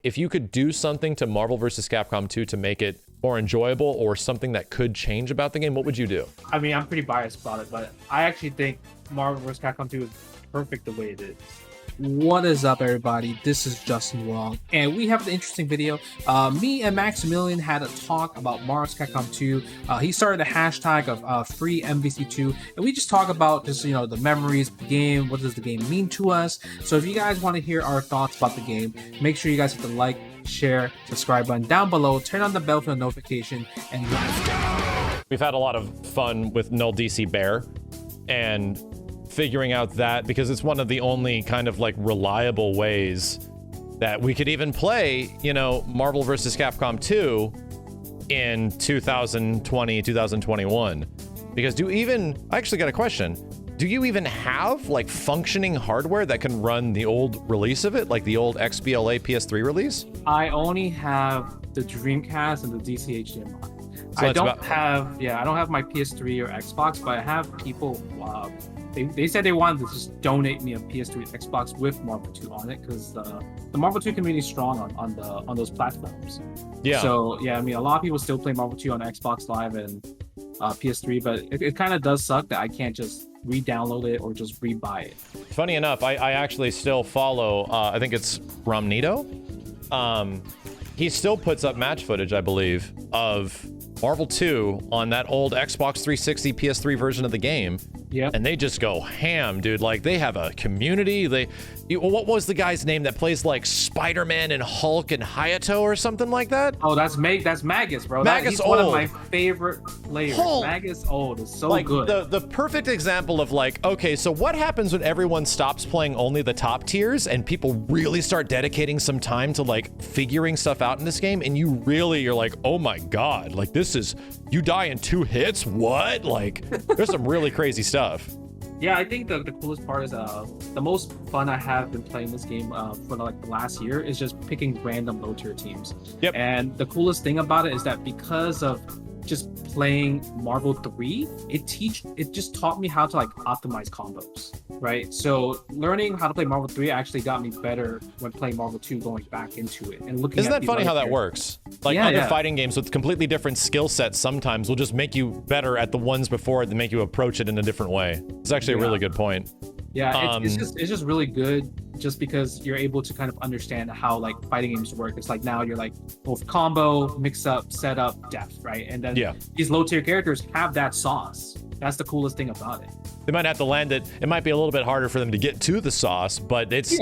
if you could do something to Marvel vs. Capcom 2 to make it more enjoyable or something that could change about the game, what would you do? I mean, I'm pretty biased about it, but I actually think Marvel vs. Capcom 2 is perfect the way it is. What is up, everybody? This is Justin Wong, and we have an interesting video. Me and Maximilian had a talk about Marvel vs. Capcom 2. He started a hashtag of free MVC2, and we just talk about just, you know, the memories of the game, what does the game mean to us. So if you guys want to hear our thoughts about the game, make sure you guys hit the like, share, subscribe button down below, turn on the bell for the notification, and let's go! We've had a lot of fun with Null DC Bear, and figuring out that, because it's one of the only kind of like reliable ways that we could even play, you know, Marvel vs. Capcom 2 in 2020, 2021. Because I actually got a question. Do you even have like functioning hardware that can run the old release of it, like the old XBLA PS3 release? I only have the Dreamcast and the DC HDMI. I don't have my PS3 or Xbox, but I have people. They said they wanted to just donate me a PS3 Xbox with Marvel 2 on it, because the Marvel 2 community is strong on those platforms. Yeah. So yeah, I mean, a lot of people still play Marvel 2 on Xbox Live and PS3, but it kind of does suck that I can't just re-download it or just re-buy it. Funny enough, I actually still follow, I think it's Romnito. He still puts up match footage, I believe, of Marvel 2 on that old Xbox 360 PS3 version of the game. Yeah. And they just go ham, dude. Like, they have a community. What was the guy's name that plays like Spider-Man and Hulk and Hayato or something like that? Oh, that's Magus, bro. He's one of my favorite players. Magus old is so good. The perfect example of like, okay, so what happens when everyone stops playing only the top tiers and people really start dedicating some time to like figuring stuff out in this game, and you're like, oh my god, like this is, you die in 2 hits? What? Like, there's some really crazy stuff. Yeah, I think the coolest part is the most fun I have been playing this game for like the last year is just picking random low tier teams. Yep. And the coolest thing about it is that because of just playing Marvel 3, it just taught me how to like optimize combos, right? So learning how to play Marvel 3 actually got me better when playing Marvel 2, going back into it and looking. Isn't that funny how that works? Like, other fighting games with completely different skill sets sometimes will just make you better at the ones before it, to make you approach it in a different way. It's actually a really good point. Yeah, it's just really good, just because you're able to kind of understand how like fighting games work. It's like now you're like both combo, mix up, setup, depth, right? And then these low tier characters have that sauce. That's the coolest thing about it. They might have to land it. It might be a little bit harder for them to get to the sauce, but it's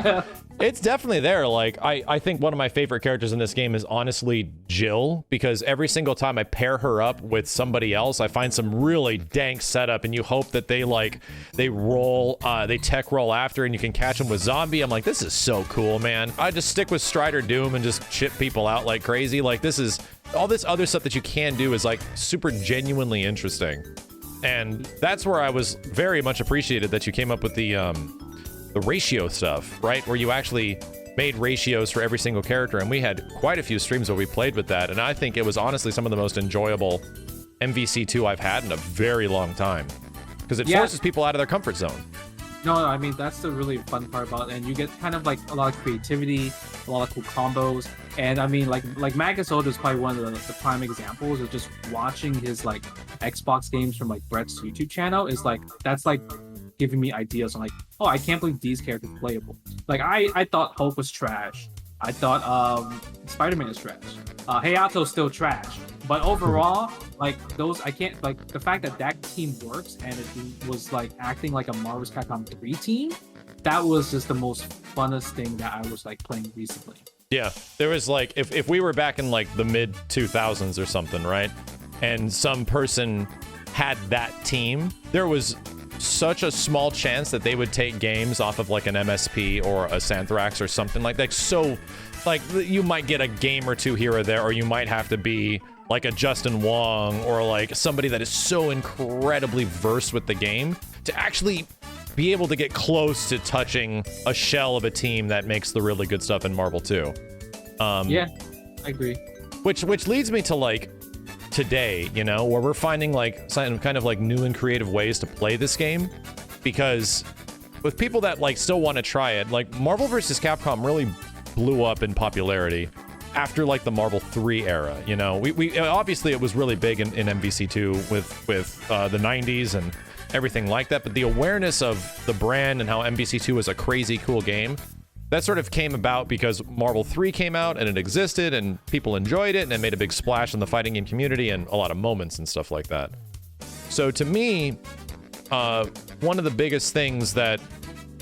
definitely there. Like, I think one of my favorite characters in this game is honestly Jill, because every single time I pair her up with somebody else, I find some really dank setup, and you hope that they tech roll after and you can catch them with zombie. I'm like, this is so cool, man. I just stick with Strider Doom and just chip people out like crazy. Like, this is all this other stuff that you can do is like super genuinely interesting. And that's where I was very much appreciated that you came up with the ratio stuff, right? Where you actually made ratios for every single character, and we had quite a few streams where we played with that, and I think it was honestly some of the most enjoyable MVC2 I've had in a very long time, because it forces people out of their comfort zone. No, I mean, that's the really fun part about it, and you get kind of like a lot of creativity, a lot of cool combos, and I mean, like Magus Old is probably one of the prime examples of just watching his like Xbox games from like Brett's YouTube channel is like, that's like giving me ideas on like, oh, I can't believe these characters are playable. Like, I thought Hulk was trash. I thought Spider-Man is trash. Hayato's still trash. But overall, like those, I can't, like the fact that that team works and it was like acting like a Marvel vs. Capcom 3 team, that was just the most funnest thing that I was like playing recently. Yeah, there was like, if we were back in like the mid 2000s or something, right? And some person had that team, there was such a small chance that they would take games off of like an MSP or a Santhrax or something like that. So like, you might get a game or two here or there, or you might have to be like a Justin Wong or like somebody that is so incredibly versed with the game to actually be able to get close to touching a shell of a team that makes the really good stuff in Marvel 2. Yeah, I agree. Which leads me to like today, you know, where we're finding like some kind of like new and creative ways to play this game, because with people that like still want to try it, like Marvel vs. Capcom really blew up in popularity after like the Marvel 3 era. You know, we obviously it was really big in MVC2 with the 90s and everything like that, but the awareness of the brand and how MVC2 was a crazy cool game, that sort of came about because Marvel 3 came out and it existed and people enjoyed it and it made a big splash in the fighting game community and a lot of moments and stuff like that. So to me, one of the biggest things that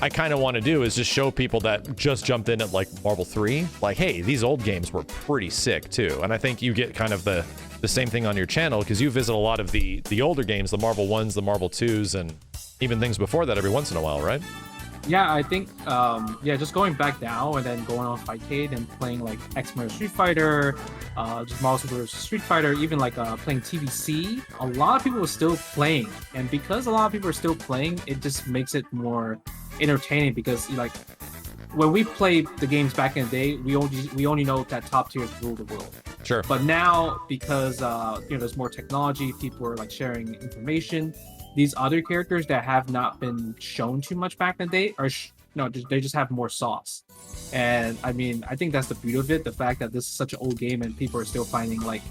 I kind of want to do is just show people that just jumped in at like Marvel 3, like, hey, these old games were pretty sick too. And I think you get kind of the same thing on your channel because you visit a lot of the older games, the Marvel 1s, the Marvel 2s, and even things before that every once in a while, right? Yeah, I think, just going back now and then going on Fightcade and playing like X-Men Street Fighter, just Marvel Super Street Fighter, even like playing TVC, a lot of people are still playing. And because a lot of people are still playing, it just makes it more entertaining because like when we played the games back in the day, we only know that top tiers rule the world. Sure. But now because there's more technology, people are like sharing information. These other characters that have not been shown too much back in the day are they just have more sauce. And I mean, I think that's the beauty of it, the fact that this is such an old game and people are still finding like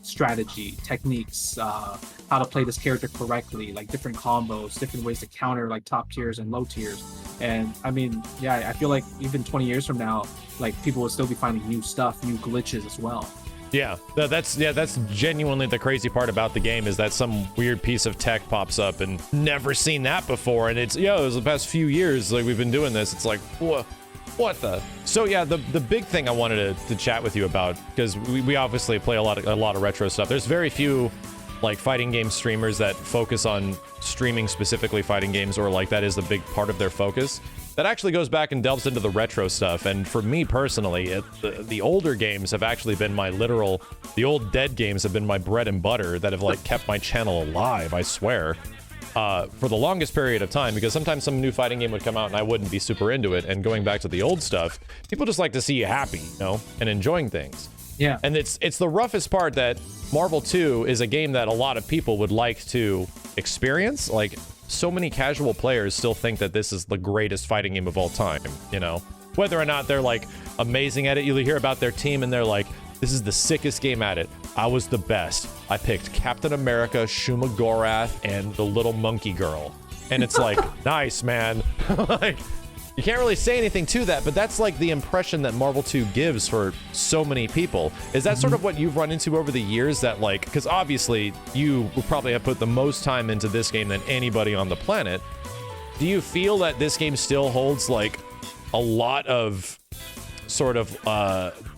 strategy, techniques, how to play this character correctly, like different combos, different ways to counter like top tiers and low tiers. And I mean, yeah, I feel like even 20 years from now, like people will still be finding new stuff, new glitches as well. Yeah, that's genuinely the crazy part about the game is that some weird piece of tech pops up and never seen that before, and it was the past few years like we've been doing this. It's like what the? So yeah, the big thing I wanted to chat with you about, because we obviously play a lot of retro stuff. There's very few like fighting game streamers that focus on streaming specifically fighting games, or like that is the big part of their focus. That actually goes back and delves into the retro stuff. And for me personally, the older games have actually been the old dead games have been my bread and butter that have like kept my channel alive, I swear, for the longest period of time, because sometimes some new fighting game would come out and I wouldn't be super into it. And going back to the old stuff, people just like to see you happy, and enjoying things. Yeah. And it's the roughest part that Marvel 2 is a game that a lot of people would like to experience. Like, so many casual players still think that this is the greatest fighting game of all time, whether or not they're like amazing at it. You hear about their team and they're like, this is the sickest game at it. I was the best. I picked Captain America, Shuma Gorath, and the little monkey girl. And it's like, nice, man. Like, you can't really say anything to that, but that's like the impression that Marvel 2 gives for so many people. Is that sort of what you've run into over the years, that like, because obviously you will probably have put the most time into this game than anybody on the planet. Do you feel that this game still holds like a lot of sort of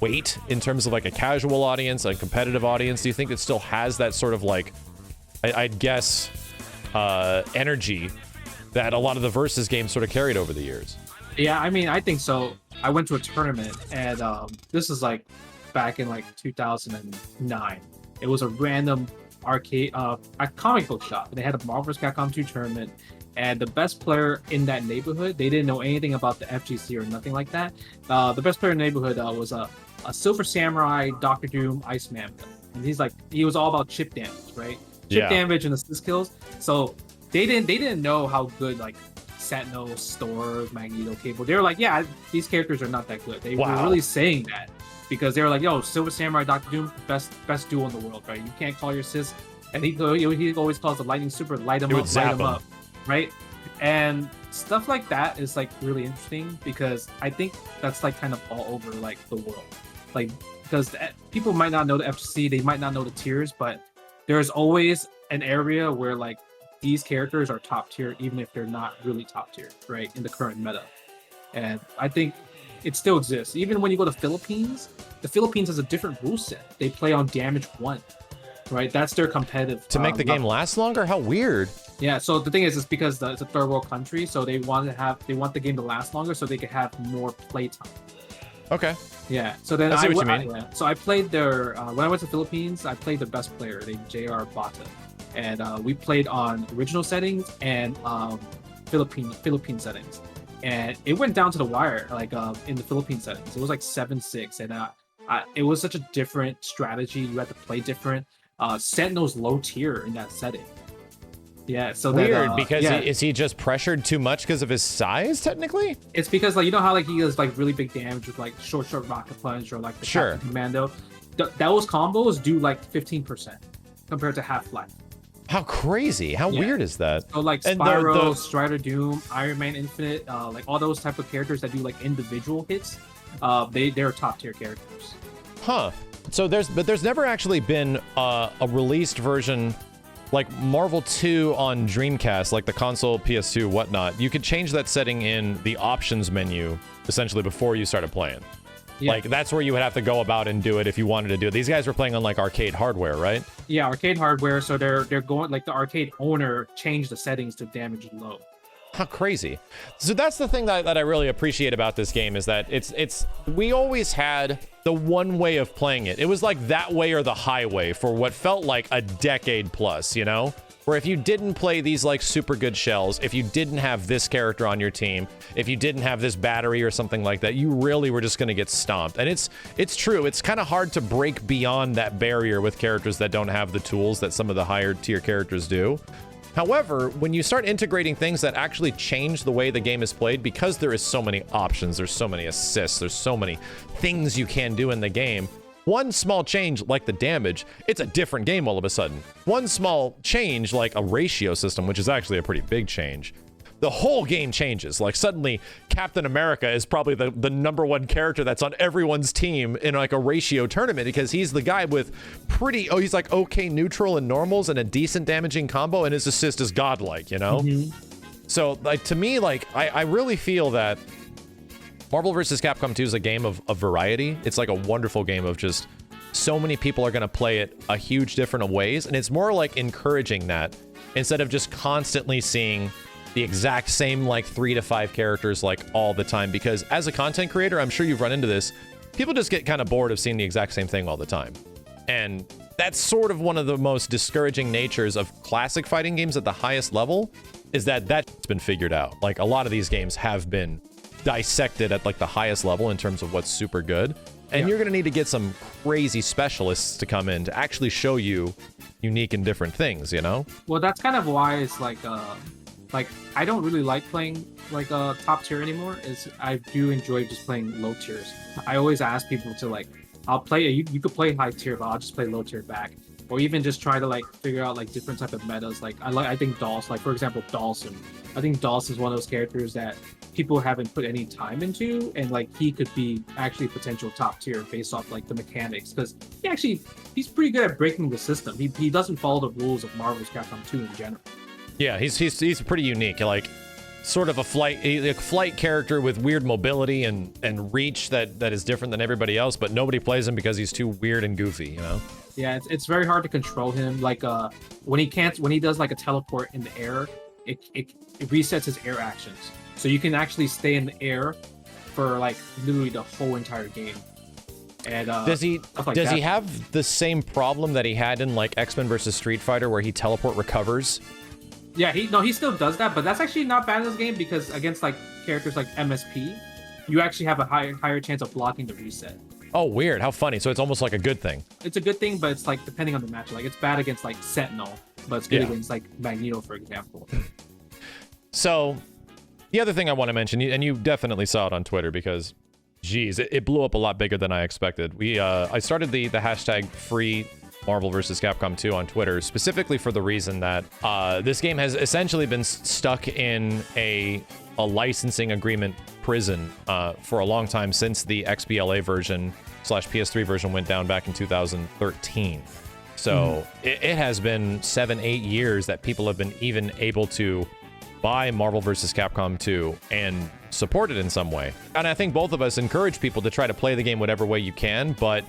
weight in terms of like a casual audience, a competitive audience? Do you think it still has that sort of like, I'd guess, energy that a lot of the Versus games sort of carried over the years? Yeah, I mean, I think so. I went to a tournament, and this is like back in like 2009. It was a random arcade, a comic book shop, and they had a Marvel vs. Capcom 2 tournament. And the best player in that neighborhood, they didn't know anything about the FGC or nothing like that. The best player in the neighborhood was a Silver Samurai, Doctor Doom, Iceman. And he was all about chip damage, right? Chip damage and assist kills. So they didn't know how good like Sentinel, Storm, Magneto, Cable. They were like, yeah, these characters are not that good. They were really saying that because they were like, yo, Silver Samurai, Doctor Doom, best duo in the world, right? You can't call your assist. And he always calls the lightning super, light him up, right? And stuff like that is like really interesting because I think that's like kind of all over like the world, like because people might not know the FGC, they might not know the tiers, but there's always an area where like these characters are top tier, even if they're not really top tier, right? In the current meta. And I think it still exists. Even when you go to Philippines, the Philippines has a different rule set. They play on damage 1, right? That's their competitive. To make the game last longer? How weird. Yeah, so the thing is, it's because it's a third world country, so they want the game to last longer so they can have more playtime. Okay. Yeah, so then I see what you mean. So I played their, when I went to Philippines, I played the best player named JR Bata. And we played on original settings and Philippine settings, and it went down to the wire. Like in the Philippine settings, it was like 7-6, and it was such a different strategy. You had to play different. Sentinel's low tier in that setting, Yeah, so Weird, that, because yeah, is he just pressured too much because of his size, technically? it's because like you know how like he does like really big damage with like short rocket punch or like the Sure. Captain Commando. Those combos do like 15% compared to Half-Life. How crazy. How Yeah. weird is that? So like And Spyro, Strider Doom, Iron Man Infinite, like all those type of characters that do like individual hits, they're top tier characters. Huh. So there's never actually been a released version like Marvel 2 on Dreamcast, like the console, PS2, whatnot. You could change that setting in the options menu essentially before you started playing. Yeah. Like that's where you would have to go about and do it if you wanted to do it. These guys were playing on like arcade hardware, right? Yeah, arcade hardware. So they're going like the arcade owner changed the settings to damage low. How crazy. So that's the thing that I really appreciate about this game is that we always had the one way of playing it. It was like that way or the highway for what felt like a decade plus, you know? Where if you didn't play these like super good shells, if you didn't have this character on your team, if you didn't have this battery or something like that, you really were just going to get stomped. And it's true. It's kind of hard to break beyond that barrier with characters that don't have the tools that some of the higher tier characters do. However, when you start integrating things that actually change the way the game is played, because there is so many options, there's so many assists, there's so many things you can do in the game, one small change like the damage, it's a different game all of a sudden. One small change like a ratio system, which is actually a pretty big change, the whole game changes. Like suddenly Captain America is probably the #1 character that's on everyone's team in like a ratio tournament because he's the guy with he's like okay neutral and normals and a decent damaging combo, and his assist is godlike, you know? So like to me, like I really feel that Marvel vs. Capcom 2 is a game of variety. It's like a wonderful game of just so many people are going to play it a huge different ways, and it's more like encouraging that instead of just constantly seeing the exact same like 3 to 5 characters like all the time, because as a content creator, I'm sure you've run into this, people just get kind of bored of seeing the exact same thing all the time. And that's sort of one of the most discouraging natures of classic fighting games at the highest level, is that that's been figured out. Like a lot of these games have been dissected at like the highest level in terms of what's super good. And you're going to need to get some crazy specialists to come in to actually show you unique and different things, you know? Well, that's kind of why it's like I don't really like playing like top tier anymore. I do enjoy just playing low tiers. I always ask people to like, I'll play you could play high tier, but I'll just play low tier back, or even just try to like figure out like different type of metas. Like I think Dawson, like for example Dawson. I think Dawson is one of those characters that people haven't put any time into, and like he could be actually potential top tier based off like the mechanics, because he's pretty good at breaking the system. He doesn't follow the rules of Marvel's Capcom 2 in general. Yeah, he's pretty unique. Like sort of a flight character with weird mobility and reach that is different than everybody else, but nobody plays him because he's too weird and goofy, you know? Yeah, it's very hard to control him. Like when he does like a teleport in the air, it resets his air actions. So you can actually stay in the air for like literally the whole entire game. And does he have the same problem that he had in like X-Men versus Street Fighter where he teleport recovers? Yeah, he still does that, but that's actually not bad in this game, because against like characters like MSP, you actually have a higher chance of blocking the reset. Oh, weird. How funny. So it's almost like a good thing. It's a good thing, but it's like depending on the match. Like it's bad against like Sentinel, but it's good against like Magneto, for example. So the other thing I want to mention, and you definitely saw it on Twitter because, geez, it blew up a lot bigger than I expected. I started the hashtag free Marvel vs. Capcom 2 on Twitter specifically for the reason that this game has essentially been stuck in a licensing agreement prison for a long time, since the XBLA version / PS3 version went down back in 2013. So it has been 7-8 years that people have been even able to buy Marvel vs. Capcom 2 and support it in some way. And I think both of us encourage people to try to play the game whatever way you can, but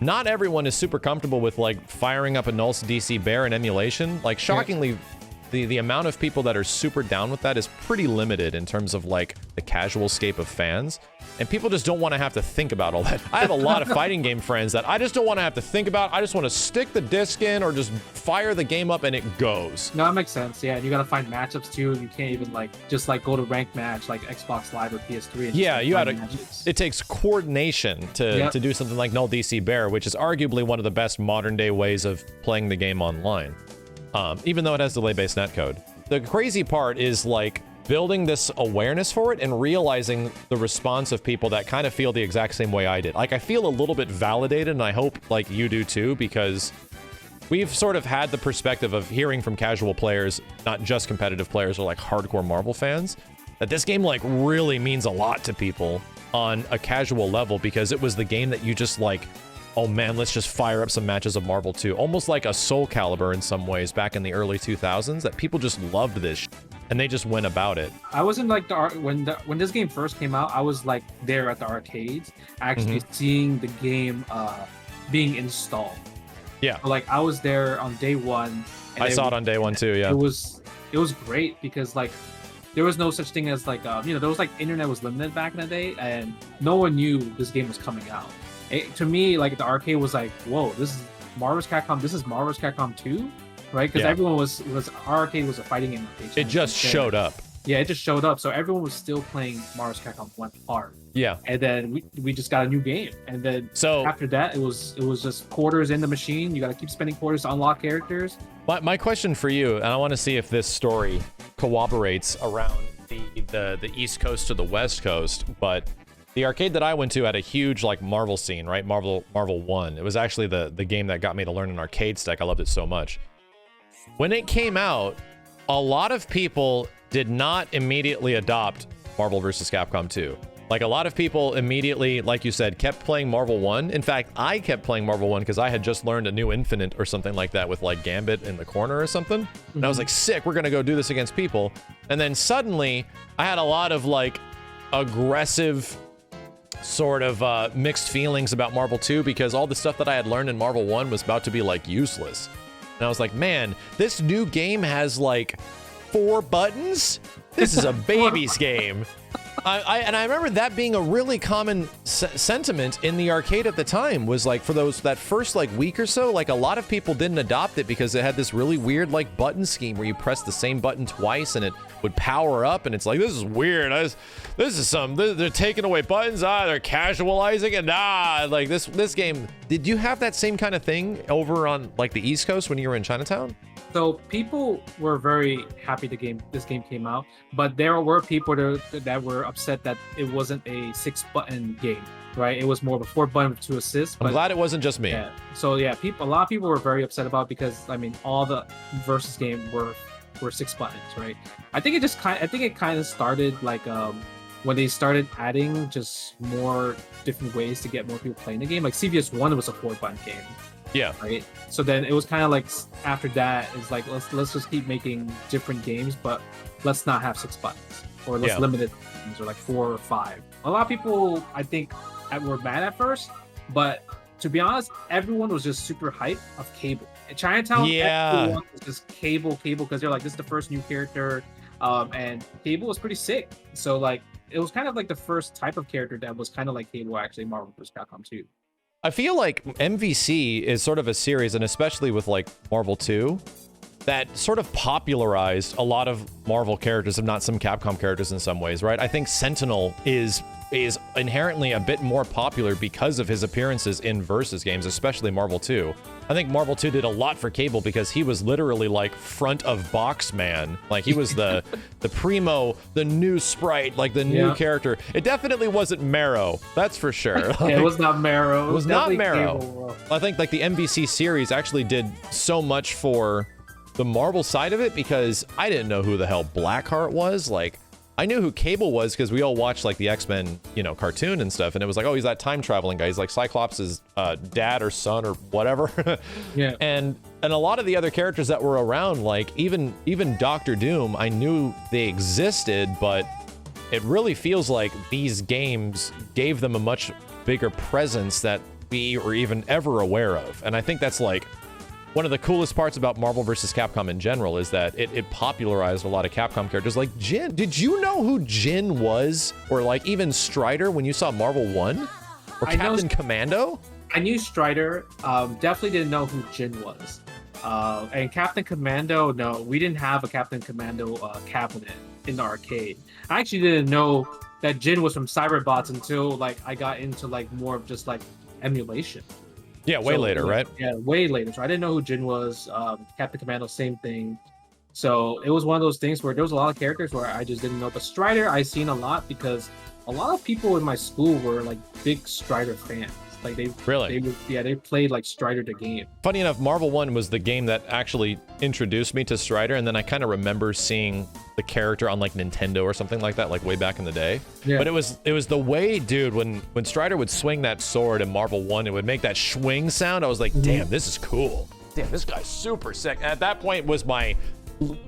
not everyone is super comfortable with like firing up a Nulse DC Bear in emulation. Like shockingly, the amount of people that are super down with that is pretty limited in terms of like the casual scape of fans. And people just don't want to have to think about all that. I have a lot of fighting game friends that I just don't want to have to think about. I just want to stick the disc in or just fire the game up and it goes. No, that makes sense. Yeah, you gotta find matchups too. You can't even like just like go to ranked match like Xbox Live or PS3. And yeah, just, like, you gotta. matches. It takes coordination to do something like Null DC Bear, which is arguably one of the best modern day ways of playing the game online. even though it has delay-based netcode. The crazy part is like building this awareness for it and realizing the response of people that kind of feel the exact same way I did. Like, I feel a little bit validated, and I hope like you do too, because we've sort of had the perspective of hearing from casual players, not just competitive players or like hardcore Marvel fans, that this game like really means a lot to people on a casual level, because it was the game that you just like, oh man, let's just fire up some matches of Marvel 2. Almost like a Soul Calibur in some ways back in the early 2000s, that people just loved this and they just went about it. I wasn't like when this game first came out, I was like there at the arcades, actually seeing the game being installed. Yeah. So, like I was there on day one. I saw it on day one too, yeah. It was great because like there was no such thing as like there was like internet was limited back in the day, and no one knew this game was coming out. To me, like the arcade was like, whoa, this is Marvel's Capcom. This is Marvel's Capcom 2, right? Because everyone was arcade was a fighting game. It just showed up. Yeah, it just showed up. So everyone was still playing Marvel's Capcom 1 hard. Yeah. And then we just got a new game, and then so after that, it was just quarters in the machine. You got to keep spending quarters to unlock characters. My question for you, and I want to see if this story corroborates around the East Coast to the West Coast, but the arcade that I went to had a huge like Marvel scene, right? Marvel 1. It was actually the game that got me to learn an arcade stick. I loved it so much. When it came out, a lot of people did not immediately adopt Marvel vs. Capcom 2. Like a lot of people immediately, like you said, kept playing Marvel 1. In fact, I kept playing Marvel 1 because I had just learned a new Infinite or something like that with like Gambit in the corner or something. And I was like, sick, we're gonna go do this against people. And then suddenly I had a lot of like aggressive sort of mixed feelings about Marvel 2 because all the stuff that I had learned in Marvel 1 was about to be like useless. And I was like, man, this new game has like 4 buttons? This is a baby's game. I remember that being a really common sentiment in the arcade at the time, was like for that first like week or so, like a lot of people didn't adopt it because it had this really weird like button scheme where you press the same button twice and it would power up, and it's like, this is weird. They're taking away buttons. They're casualizing it. Like this game. Did you have that same kind of thing over on like the East Coast when you were in Chinatown? So people were very happy this game came out, but there were people that were upset that it wasn't a 6-button game, right? It was more of a 4-button with 2 assists. I'm glad it wasn't just me. Yeah. So yeah, a lot of people were very upset about it because I mean all the versus game were 6 buttons, right? I think it kind of started like when they started adding just more different ways to get more people playing the game. Like CVS 1 was a 4-button game. Yeah. Right. So then it was kind of like after that, it's like let's just keep making different games, but let's not have 6 buttons, or let's limit it to buttons, or like 4 or 5. A lot of people, I think, were mad at first, but to be honest, everyone was just super hyped of Cable. In Chinatown, everyone was just Cable, because they're like, this is the first new character, and Cable was pretty sick. So like, it was kind of like the first type of character that was kind of like Cable, actually, Marvel vs. Capcom 2. I feel like MVC is sort of a series, and especially with like Marvel 2, that sort of popularized a lot of Marvel characters, if not some Capcom characters in some ways, right? I think Sentinel is inherently a bit more popular because of his appearances in Versus games, especially Marvel 2. I think Marvel 2 did a lot for Cable because he was literally like front of box man. Like he was the primo, the new sprite, like the new character. It definitely wasn't Marrow, that's for sure. Like, it was not Marrow. It was not Marrow. I think like the MVC series actually did so much for the Marvel side of it because I didn't know who the hell Blackheart was. Like, I knew who Cable was because we all watched like the X-Men, cartoon and stuff, and it was like, oh, he's that time traveling guy. He's like Cyclops' dad or son or whatever. Yeah. And a lot of the other characters that were around, like even Doctor Doom, I knew they existed, but it really feels like these games gave them a much bigger presence that we were even ever aware of. And I think that's like one of the coolest parts about Marvel vs. Capcom in general is that it popularized a lot of Capcom characters like Jin. Did you know who Jin was? Or like even Strider when you saw Marvel 1? Or Captain Commando? I knew Strider. Definitely didn't know who Jin was. And Captain Commando, no, we didn't have a Captain Commando cabinet in the arcade. I actually didn't know that Jin was from Cyberbots until like I got into like more of just like emulation. Yeah, way later, right? Yeah, way later. So I didn't know who Jin was. Captain Commando, same thing. So it was one of those things where there was a lot of characters where I just didn't know. But Strider, I seen a lot because a lot of people in my school were like big Strider fans. Like they played like Strider the game. Funny enough, Marvel 1 was the game that actually introduced me to Strider, and then I kind of remember seeing the character on like Nintendo or something like that, like way back in the day. Yeah. But it was the way, dude, when Strider would swing that sword in Marvel 1, it would make that swing sound. I was like, damn, this is cool. Damn, this guy's super sick. And at that point was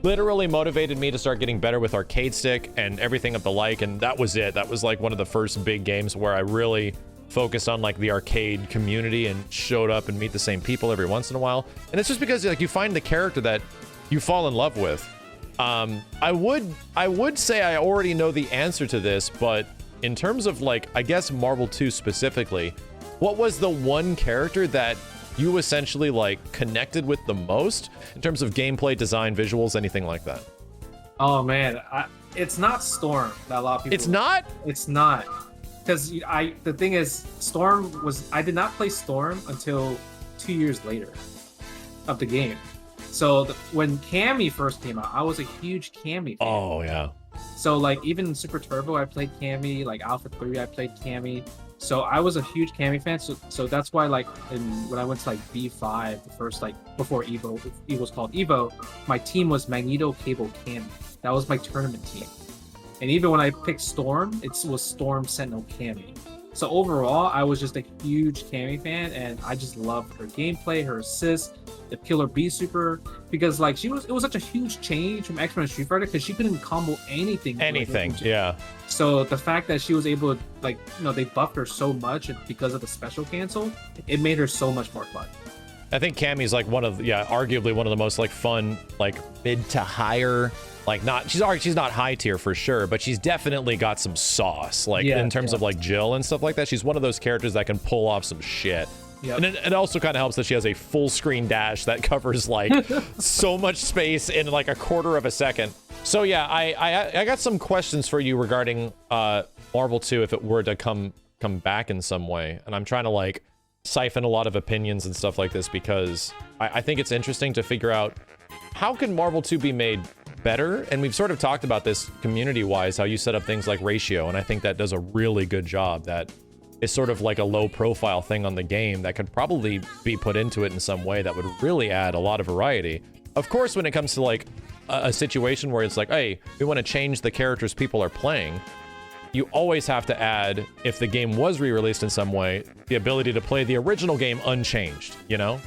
literally motivated me to start getting better with arcade stick and everything of the like, and that was it. That was like one of the first big games where I really focused on like the arcade community and showed up and meet the same people every once in a while. And it's just because like you find the character that you fall in love with. I would say I already know the answer to this, but in terms of like, I guess Marvel 2 specifically, what was the one character that you essentially like connected with the most in terms of gameplay, design, visuals, anything like that? Oh man, it's not Storm that a lot of people. It's not? It's not. Because the thing is, I did not play Storm until 2 years later of the game. So when Cammy first came out, I was a huge Cammy fan. Oh yeah. So like even in Super Turbo, I played Cammy. Like Alpha 3, I played Cammy. So I was a huge Cammy fan. So that's why like when I went to like B5, the first like before Evo was called Evo, my team was Magneto, Cable, Cammy. That was my tournament team. And even when I picked Storm, it was Storm, Sentinel, Cammy. So overall, I was just a huge Cammy fan, and I just loved her gameplay, her assists, the Killer Bee Super, because like it was such a huge change from X-Men and Street Fighter because she couldn't combo anything. Yeah. So the fact that she was able to like, they buffed her so much because of the special cancel, it made her so much more fun. I think Cammy's like arguably one of the most like fun, like mid to higher. Like she's not high tier for sure, but she's definitely got some sauce. Like in terms of like Jill and stuff like that, she's one of those characters that can pull off some shit. Yep. And it also kind of helps that she has a full screen dash that covers like so much space in like a quarter of a second. So yeah, I got some questions for you regarding Marvel 2 if it were to come back in some way, and I'm trying to like siphon a lot of opinions and stuff like this because I think it's interesting to figure out how can Marvel 2 be made better. And we've sort of talked about this community-wise, how you set up things like ratio, and I think that does a really good job. That is sort of like a low-profile thing on the game that could probably be put into it in some way that would really add a lot of variety. Of course, when it comes to like a situation where it's like, hey, we want to change the characters people are playing, you always have to add, if the game was re-released in some way, the ability to play the original game unchanged,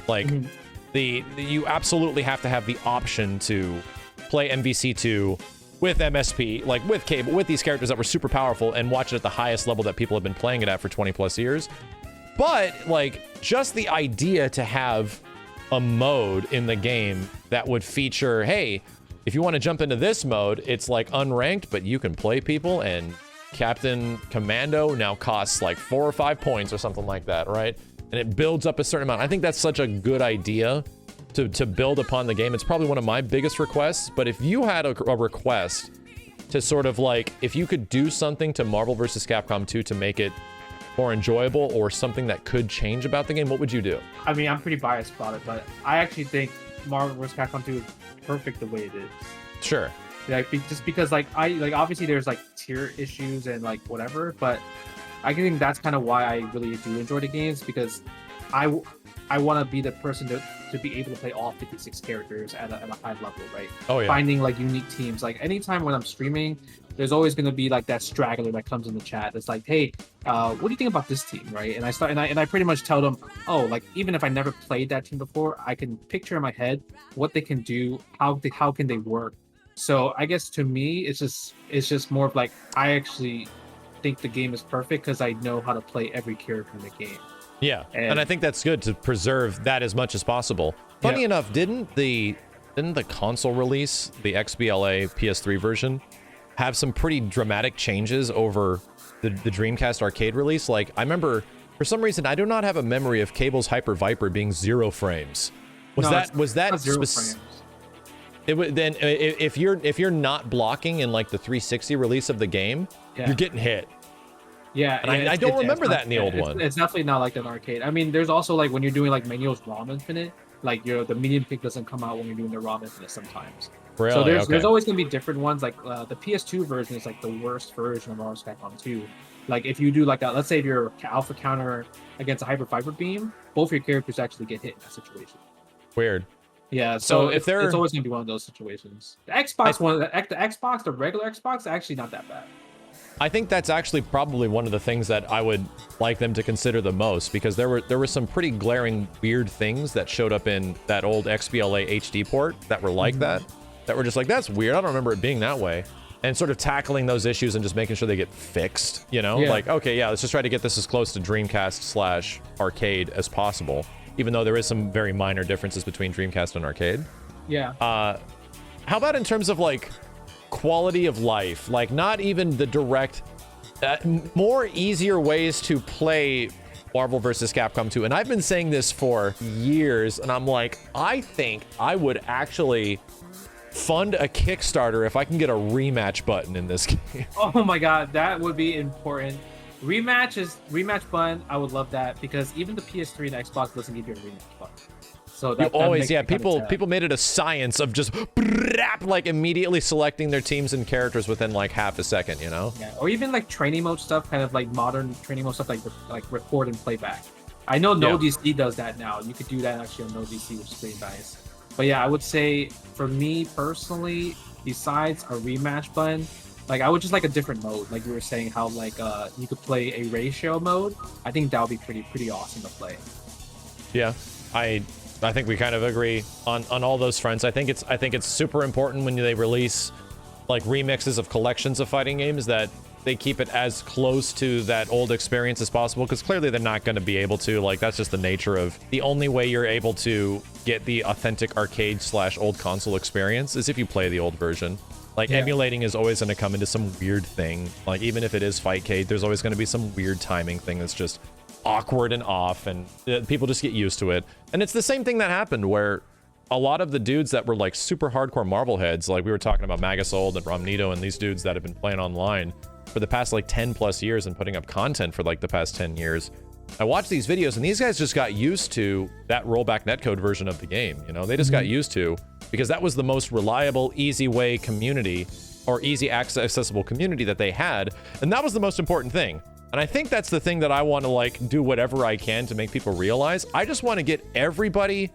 like you absolutely have to have the option to play MVC2 with MSP, like with cable, with these characters that were super powerful, and watch it at the highest level that people have been playing it at for 20 plus years. But like just the idea to have a mode in the game that would feature, hey, if you want to jump into this mode, it's like unranked, but you can play people, and Captain Commando now costs like 4 or 5 points or something like that, right? And it builds up a certain amount. I think that's such a good idea to build upon the game. It's probably one of my biggest requests, but if you had a request to sort of like, if you could do something to Marvel vs. Capcom 2 to make it more enjoyable or something that could change about the game, what would you do? I mean, I'm pretty biased about it, but I actually think Marvel vs. Capcom 2 is perfect the way it is. Sure. Yeah, just because like obviously there's like tier issues and like whatever, but I think that's kind of why I really do enjoy the games, because I want to be the person to be able to play all 56 characters at a high level, right? Oh yeah. Finding like unique teams. Like anytime when I'm streaming, there's always going to be like that straggler that comes in the chat that's like, hey, what do you think about this team, right? And I pretty much tell them, oh, like even if I never played that team before, I can picture in my head what they can do, how can they work. So I guess to me, it's just more of like, I actually think the game is perfect because I know how to play every character in the game. Yeah, and I think that's good to preserve that as much as possible. Funny enough, didn't the console release, the XBLA PS3 version, have some pretty dramatic changes over the Dreamcast arcade release? Like, I remember, for some reason, I do not have a memory of Cable's Hyper Viper being 0 frames. Was that 0 frames? It would then if you're not blocking in like the 360 release of the game, you're getting hit. Yeah, And I don't remember that in the old one. It's definitely not like an arcade. I mean, there's also like when you're doing like Manuel's ROM Infinite, like the medium kick doesn't come out when you're doing the ROM Infinite sometimes. Really? So there's Okay. always gonna be different ones. Like the PS2 version is like the worst version of Marvel vs. Capcom 2. Like if you do like let's say if you're alpha counter against a hyper fiber beam, both your characters actually get hit in that situation. Weird. Yeah, So it's always gonna be one of those situations. The Xbox, the regular Xbox, actually not that bad. I think that's actually probably one of the things that I would like them to consider the most, because there were some pretty glaring weird things that showed up in that old XBLA HD port that were like that were just like, that's weird. I don't remember it being that way. And sort of tackling those issues and just making sure they get fixed, you know? Yeah. Like, okay, yeah, let's just try to get this as close to Dreamcast/arcade as possible, even though there is some very minor differences between Dreamcast and arcade. Yeah. How about in terms of like quality of life? Like not even the direct, more easier ways to play Marvel vs. Capcom 2. And I've been saying this for years, and I'm like, I think I would actually fund a Kickstarter if I can get a rematch button in this game. Oh my god, that would be important. Rematch button. I would love that, because even the PS3 and Xbox doesn't give you a rematch button. So that always, makes yeah, me kinda sad. people made it a science of just like immediately selecting their teams and characters within like half a second, you know? Yeah, or even like training mode stuff, kind of like modern training mode stuff, like record and playback. I know No DC does that now. You could do that actually on No DC, which is pretty nice. But yeah, I would say for me personally, besides a rematch button, like I would just like a different mode. Like you were saying, how like you could play a ratio mode. I think that would be pretty awesome to play. Yeah, I think we kind of agree on all those fronts. I think it's super important when they release like remixes of collections of fighting games that they keep it as close to that old experience as possible, because clearly they're not going to be able to. Like that's just the nature of the only way you're able to get the authentic arcade/old console experience is if you play the old version. Like emulating is always going to come into some weird thing. Like even if it is Fightcade, there's always going to be some weird timing thing that's just awkward and off, and people just get used to it. And it's the same thing that happened where a lot of the dudes that were like super hardcore Marvel heads, like we were talking about Magasold and Romnito and these dudes that have been playing online for the past like 10 plus years and putting up content for like the past 10 years. I watched these videos and these guys just got used to that rollback netcode version of the game. You know, they just got used to, because that was the most reliable, easy way community, or easy accessible community that they had. And that was the most important thing. And I think that's the thing that I want to like do whatever I can to make people realize. I just want to get everybody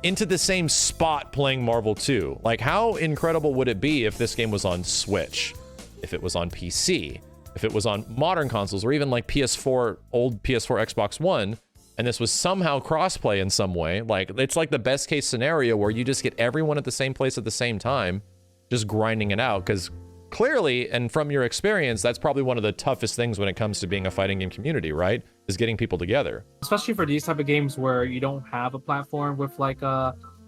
into the same spot playing Marvel 2. Like how incredible would it be if this game was on Switch, if it was on PC, if it was on modern consoles, or even like PS4, old PS4, Xbox One, and this was somehow crossplay in some way. Like it's like the best case scenario where you just get everyone at the same place at the same time, just grinding it out. Because clearly, and from your experience, that's probably one of the toughest things when it comes to being a fighting game community, right? Is getting people together. Especially for these type of games where you don't have a platform with like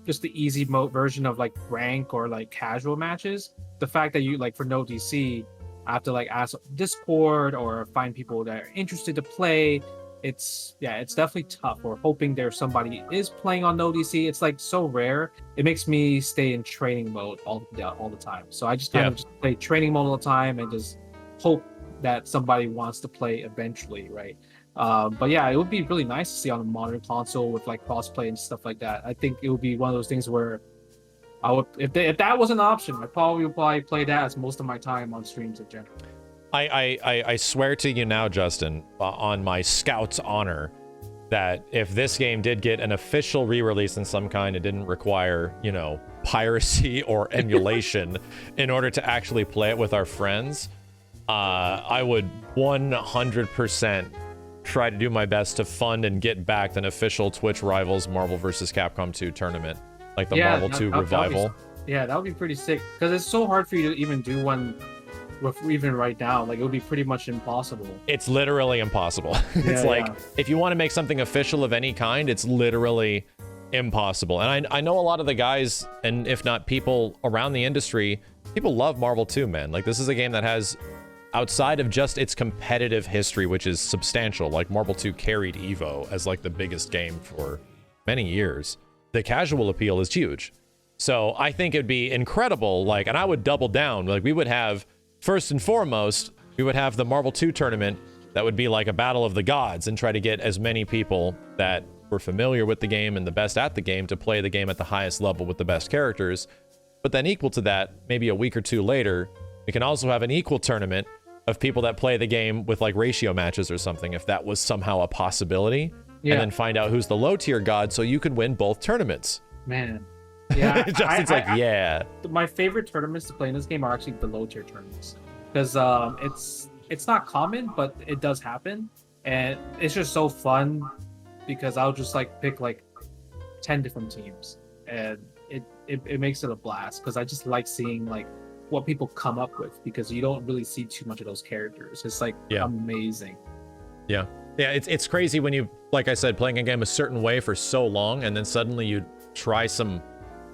just the easy mode version of like rank or like casual matches. The fact that you like for No DC, I have to like ask Discord or find people that are interested to play. It's definitely tough. Or hoping there's somebody is playing on No DC. It's like so rare. It makes me stay in training mode all the time. So I just kind of just play training mode all the time and just hope that somebody wants to play eventually, right? But yeah, it would be really nice to see on a modern console with like crossplay and stuff like that. I think it would be one of those things where I would, if that was an option, I probably would play that as most of my time on streams in general. I swear to you now, Justin, on my Scout's honor, that if this game did get an official re-release in some kind, it didn't require, you know, piracy or emulation in order to actually play it with our friends, I would 100% try to do my best to fund and get back an official Twitch Rivals Marvel vs. Capcom 2 tournament, like the Marvel 2 Revival. That would be pretty sick, because it's so hard for you to even do one with even right now. Like it would be pretty much impossible. It's literally impossible. It's if you want to make something official of any kind, it's literally impossible. And I know a lot of the guys, and if not people around the industry, people love Marvel 2, man. Like this is a game that has, outside of just its competitive history, which is substantial, like Marvel 2 carried EVO as like the biggest game for many years, the casual appeal is huge. So I think it'd be incredible, like, and I would double down. Like we would have, first and foremost, we would have the Marvel 2 tournament that would be like a battle of the gods and try to get as many people that were familiar with the game and the best at the game to play the game at the highest level with the best characters. But then equal to that, maybe a week or two later, we can also have an equal tournament of people that play the game with like ratio matches or something, if that was somehow a possibility. Yeah. And then find out who's the low tier god so you could win both tournaments. Man. Yeah. Justin's yeah. My favorite tournaments to play in this game are actually the low tier tournaments. Because it's not common, but it does happen. And it's just so fun because I'll just like pick like 10 different teams. And it makes it a blast because I just like seeing like what people come up with because you don't really see too much of those characters. It's like amazing. Yeah. Yeah, it's crazy when you, like I said, playing a game a certain way for so long and then suddenly you try some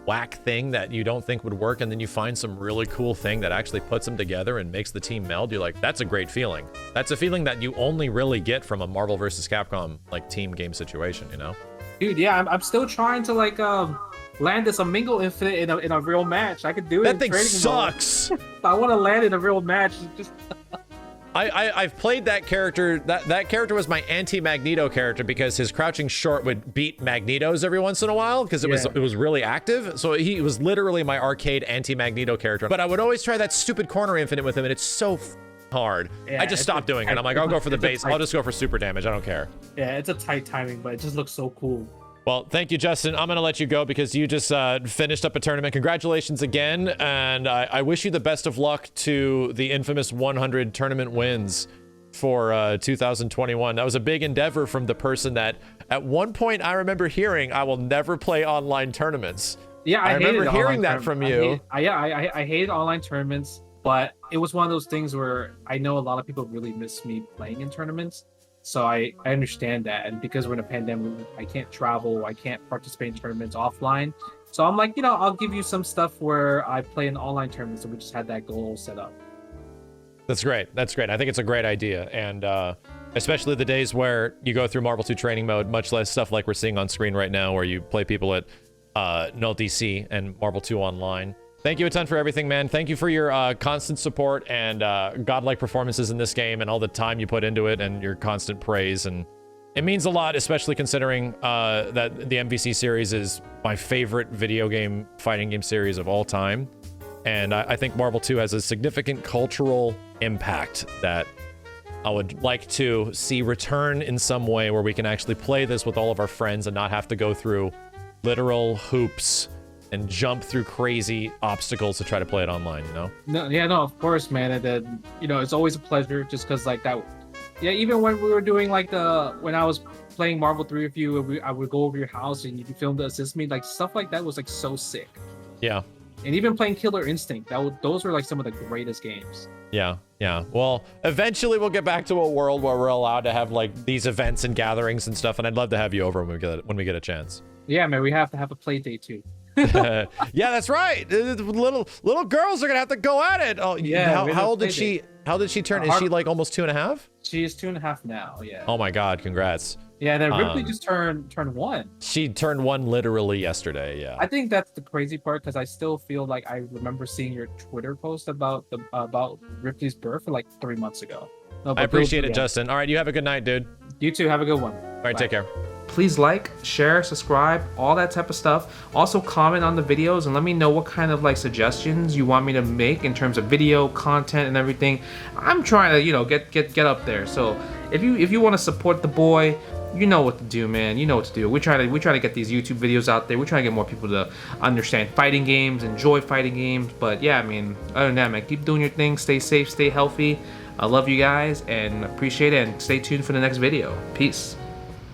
whack thing that you don't think would work and then you find some really cool thing that actually puts them together and makes the team meld. You're like, that's a great feeling. That's a feeling that you only really get from a Marvel vs. Capcom like team game situation, you know? Dude, yeah, I'm still trying to like land this Mingle Infinite in a real match. I could do it. That thing sucks. I want to land in a real match. Just I've played that character. That character was my anti-Magneto character because his crouching short would beat Magnetos every once in a while because it was really active. So he was literally my arcade anti-Magneto character. But I would always try that stupid corner infinite with him, and it's so hard. Yeah, I just stopped doing it. I'm like, I'll go for the base. I'll just go for super damage. I don't care. Yeah, it's a tight timing, but it just looks so cool. Well, thank you, Justin. I'm going to let you go because you just finished up a tournament. Congratulations again. And I wish you the best of luck to the infamous 100 tournament wins for 2021. That was a big endeavor from the person that at one point I remember hearing, I will never play online tournaments. Yeah, I remember hearing that from you. I hated online tournaments, but it was one of those things where I know a lot of people really miss me playing in tournaments. So I understand that. And because we're in a pandemic, I can't travel. I can't participate in tournaments offline. So I'm like, you know, I'll give you some stuff where I play in online tournaments and we just had that goal set up. That's great. That's great. I think it's a great idea. And especially the days where you go through Marvel 2 training mode, much less stuff like we're seeing on screen right now where you play people at Null DC and Marvel 2 online. Thank you a ton for everything, man. Thank you for your constant support and godlike performances in this game and all the time you put into it and your constant praise. And it means a lot, especially considering that the MVC series is my favorite video game fighting game series of all time. And I think Marvel 2 has a significant cultural impact that I would like to see return in some way where we can actually play this with all of our friends and not have to go through literal hoops and jump through crazy obstacles to try to play it online, you know? No, of course, man. And then, you know, it's always a pleasure just because like that. Yeah, even when we were doing like when I was playing Marvel 3 with you, I would go over your house and you could film to assist me. Like stuff like that was like so sick. Yeah. And even playing Killer Instinct, those were like some of the greatest games. Yeah. Well, eventually we'll get back to a world where we're allowed to have like these events and gatherings and stuff. And I'd love to have you over when we get a chance. Yeah, man, we have to have a play date too. Yeah, that's right. Little girls are gonna have to go at it. Oh yeah. How old did she? How did she turn? Is she like almost 2.5? She is 2.5 now. Yeah. Oh my God! Congrats. Yeah, then Ripley just turned 1. She turned 1 literally yesterday. Yeah. I think that's the crazy part because I still feel like I remember seeing your Twitter post about Ripley's birth like 3 months ago. No, I appreciate it, Justin. All right, you have a good night, dude. You too. Have a good one. All right, take care. Please like, share, subscribe, all that type of stuff. Also comment on the videos and let me know what kind of like suggestions you want me to make in terms of video content and everything. I'm trying to, you know, get up there. So if you want to support the boy, you know what to do, man. You know what to do. We try to get these YouTube videos out there. We try to get more people to understand fighting games, enjoy fighting games. But yeah, I mean, other than that, man, keep doing your thing. Stay safe, stay healthy. I love you guys and appreciate it. And stay tuned for the next video. Peace.